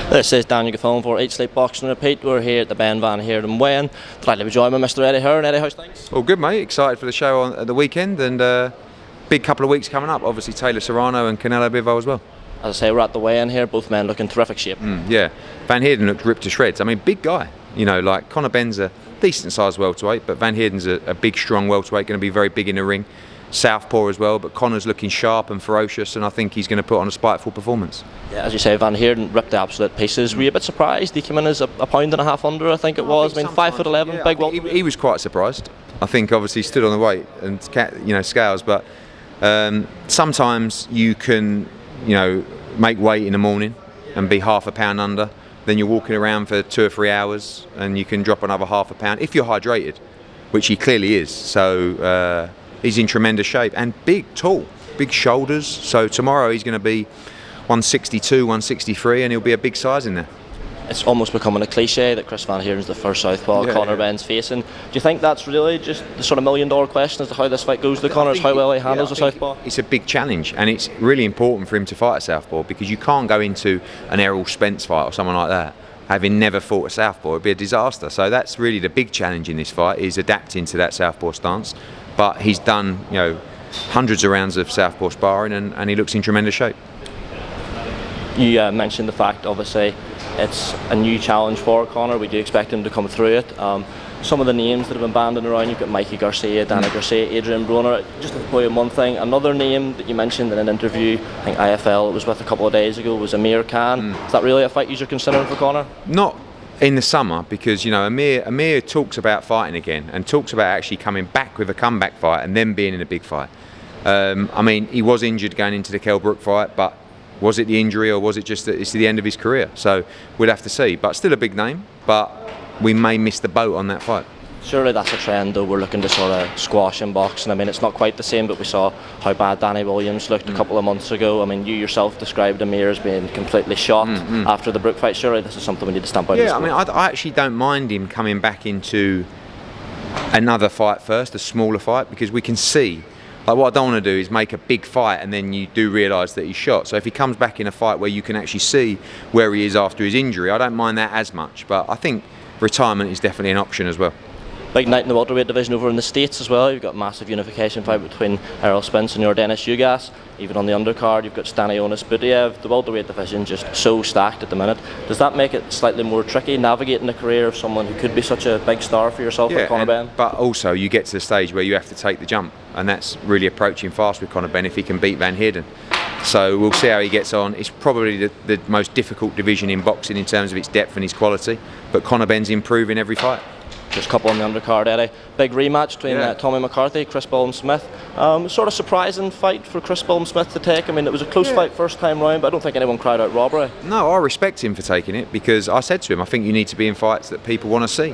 This is Daniel Gaffon for Eat Sleep Boxing Repeat. We're here at the Ben Van Heerden weigh-in. Delighted to be joined by Mr. Eddie Hearn. Eddie, how's things? Well, good, mate. Excited for the show at the weekend, and big couple of weeks coming up. Obviously, Taylor-Serrano and Canelo-Bivol as well. As I say, we're at the weigh-in here. Both men look in terrific shape. Yeah, Van Heerden looked ripped to shreds. I mean, big guy. You know, like Conor Benn's a decent-sized welterweight, but Van Heerden's a big, strong welterweight, going to be very big in the ring. Southpaw as well, but Conor's looking sharp and ferocious, and I think he's going to put on a spiteful performance. Yeah, as you say, Van Heerden ripped the absolute pieces. Were you a bit surprised? He came in as a pound and a half under, I think it was. I mean, 5'11", yeah, big welterweight. He was quite surprised. I think obviously he stood on the weight and scales, but sometimes you can make weight in the morning and be half a pound under. Then you're walking around for 2 or 3 hours and you can drop another half a pound if you're hydrated, which he clearly is. So he's in tremendous shape and big, tall, big shoulders. So tomorrow he's going to be 162, 163, and he'll be a big size in there. It's almost becoming a cliche that Chris Van Heerden's the first southpaw Conor Benn's facing. Do you think that's really just the sort of $1 million question as to how this fight goes to Conor, how well he handles the southpaw? It's a big challenge, and it's really important for him to fight a southpaw, because you can't go into an Errol Spence fight or someone like that having never fought a southpaw. It'd be a disaster. So that's really the big challenge in this fight, is adapting to that southpaw stance. But he's done hundreds of rounds of southpaw sparring, and he looks in tremendous shape. You mentioned the fact, obviously, it's a new challenge for Conor. We do expect him to come through it. Some of the names that have been banding around, you've got Mikey Garcia, Danny Garcia, Adrian Broner. Just to put you in one thing, another name that you mentioned in an interview, I think IFL it was with a couple of days ago, was Amir Khan. Is that really a fight you're considering for Conor? Not in the summer, because Amir talks about fighting again and talks about actually coming back with a comeback fight and then being in a big fight. I mean, he was injured going into the Kell Brook fight, but was it the injury or was it just that it's the end of his career? So we'll have to see. But still a big name, but we may miss the boat on that fight. Surely that's a trend, though. We're looking to sort of squash in boxing. I mean, it's not quite the same, but we saw how bad Danny Williams looked a couple of months ago. I mean, you yourself described Amir as being completely shot after the Brook fight. Surely this is something we need to stamp out. Yeah, I mean, I actually don't mind him coming back into another fight first, a smaller fight, because we can see. Like, what I don't want to do is make a big fight and then you do realise that he's shot. So if he comes back in a fight where you can actually see where he is after his injury, I don't mind that as much. But I think retirement is definitely an option as well. Big night in the welterweight division over in the States as well. You've got a massive unification fight between Errol Spence and your Dennis Ugas. Even on the undercard, you've got Stanionis Butiev. The welterweight division just so stacked at the minute. Does that make it slightly more tricky navigating the career of someone who could be such a big star for yourself, like Conor Benn? But also you get to the stage where you have to take the jump, and that's really approaching fast with Conor Benn if he can beat Van Heerden. So we'll see how he gets on. It's probably the most difficult division in boxing in terms of its depth and its quality, but Conor Benn's improving every fight. Just a couple on the undercard, Eddie. Big rematch between Tommy McCarthy, Chris Smith. Sort of surprising fight for Chris Smith to take. I mean, it was a close fight first time round, but I don't think anyone cried out robbery. No, I respect him for taking it, because I said to him, I think you need to be in fights that people want to see.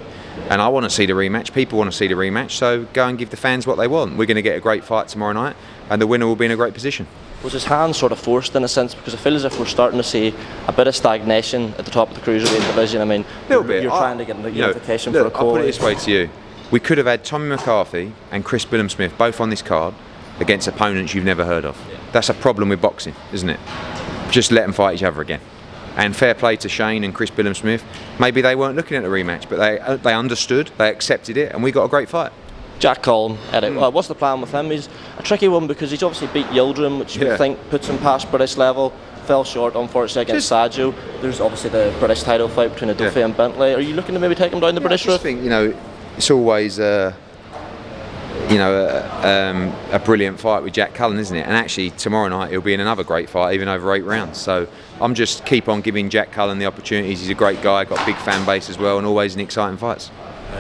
And I want to see the rematch, people want to see the rematch, so go and give the fans what they want. We're going to get a great fight tomorrow night, and the winner will be in a great position. Was his hand sort of forced in a sense? Because I feel as if we're starting to see a bit of stagnation at the top of the cruiserweight division. I mean, you're trying to get a unification for a core. I'll put it this way to you. We could have had Tommy McCarthy and Chris Smith both on this card against opponents you've never heard of. That's a problem with boxing, isn't it? Just let them fight each other again. And fair play to Shane and Chris Smith. Maybe they weren't looking at the rematch, but they understood, they accepted it, and we got a great fight. Jack Cullen, Eddie, what's the plan with him? He's a tricky one because he's obviously beat Yildirim, which you would think puts him past British level. Fell short, unfortunately, against Saggio. There's obviously the British title fight between Adofi and Bentley. Are you looking to maybe take him down the British route? I think it's always a brilliant fight with Jack Cullen, isn't it? And actually tomorrow night he'll be in another great fight, even over 8 rounds. So I'm just keep on giving Jack Cullen the opportunities. He's a great guy, got a big fan base as well, and always in exciting fights.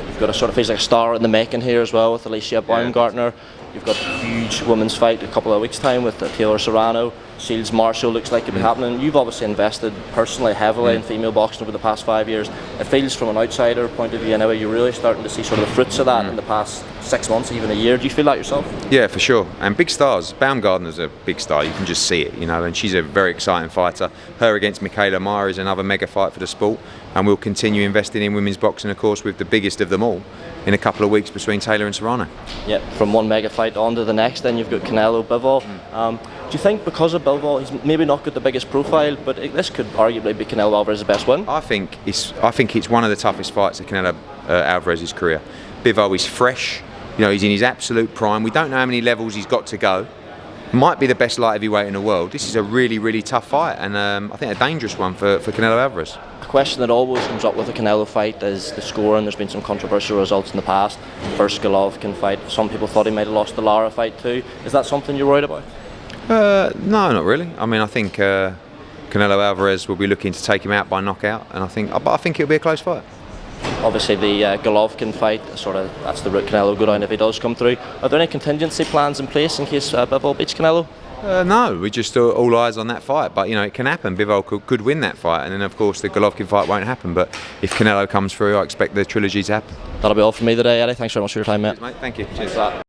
You've got a sort of feels like a star in the making here as well with Alicia Baumgartner. You've got a huge women's fight a couple of weeks' time with Taylor-Serrano. Shields Marshall looks like it'll be happening. You've obviously invested personally heavily in female boxing over the past 5 years. It feels from an outsider point of view anyway, you're really starting to see sort of the fruits of that in the past 6 months, even a year. Do you feel that yourself? Yeah, for sure. And big stars. Baumgartner's a big star. You can just see it, and she's a very exciting fighter. Her against Michaela Meyer is another mega fight for the sport. And we'll continue investing in women's boxing, of course, with the biggest of them all in a couple of weeks between Taylor and Serrano. Yeah, from one mega fight on to the next, then you've got Canelo-Bivol. Do you think because of Bivol, he's maybe not got the biggest profile, but this could arguably be Canelo Alvarez's best win? I think it's one of the toughest fights of Canelo Alvarez's career. Bivol is fresh. You know, he's in his absolute prime. We don't know how many levels he's got to go. Might be the best light heavyweight in the world. This is a really, really tough fight, and I think a dangerous one for Canelo Alvarez. A question that always comes up with a Canelo fight is the scoring. There's been some controversial results in the past. First Golovkin fight, some people thought he might have lost the Lara fight too. Is that something you're worried about? No, not really. I mean, I think Canelo Alvarez will be looking to take him out by knockout, and I think it'll be a close fight. Obviously, the Golovkin fight, that's the route Canelo will go down if he does come through. Are there any contingency plans in place in case Bivol beats Canelo? No, we just all eyes on that fight. But you know, it can happen. Bivol could win that fight, and then of course the Golovkin fight won't happen. But if Canelo comes through, I expect the trilogy to happen. That'll be all from me today, Eddie. Thanks very much for your time, mate. Cheers, mate. Thank you. Cheers.